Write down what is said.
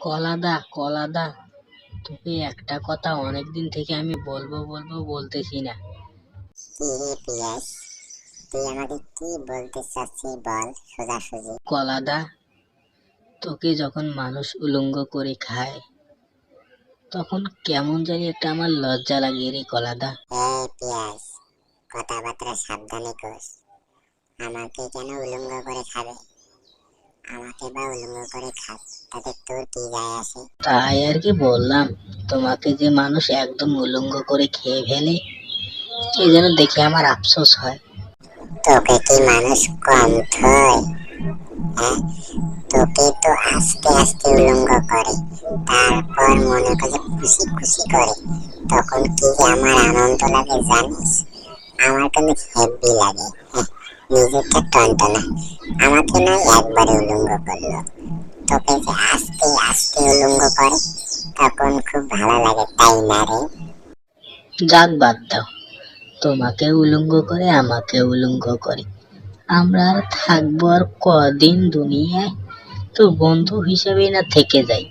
কলাদা কলাদা, তোকে একটা কথা অনেকদিন থেকে আমি বলবো বলবো বলতেছি না। কি রে পিয়াস, তুই আমাকে কি বলতে চাচ্ছিস বল সোজাসুজি। কলাদা, তোকে যখন মানুষ উলঙ্গ করে খায় তখন কেমন জানি একটা আমার লজ্জা লাগে রে কলাদা। এই পিয়াস, কথাবার্তা সাবধানে কস। আমাকে কেন উলঙ্গ করে খাবে? আমাকে বা উলঙ্গ করে খাক, তাতে তোর কি যায় আসে? তাই আর কি বললাম, তোমাকে যে মানুষ একদম উলঙ্গ করে খেয়ে ফেলে এই যেন দেখে আমার আফসোস হয়। তোকে কি মানুষ কম থয়? হ্যাঁ, তোকে তো আস্তে আস্তে উলঙ্গ করে, তারপর মনে করে খুশি খুশি করে। তখন কি যে আমার আনন্দ লাগে জানিস? আমার কিন্তু হেব্বি লাগে। হ্যাঁ, নিজেরটা টনটনা। আমাকে নয় একবারে উলঙ্গ করলো, তোকে যে আস্তে আস্তে উলঙ্গ করে তখন খুব ভালো লাগে, তাই না রে? যাক বাদ দাও, তোমাকে উলঙ্গ করে আমাকে উলঙ্গ করে আমরা আর থাকবো আর কদিন দুনিয়ায়, তো বন্ধু হিসেবেই না থেকে যাই।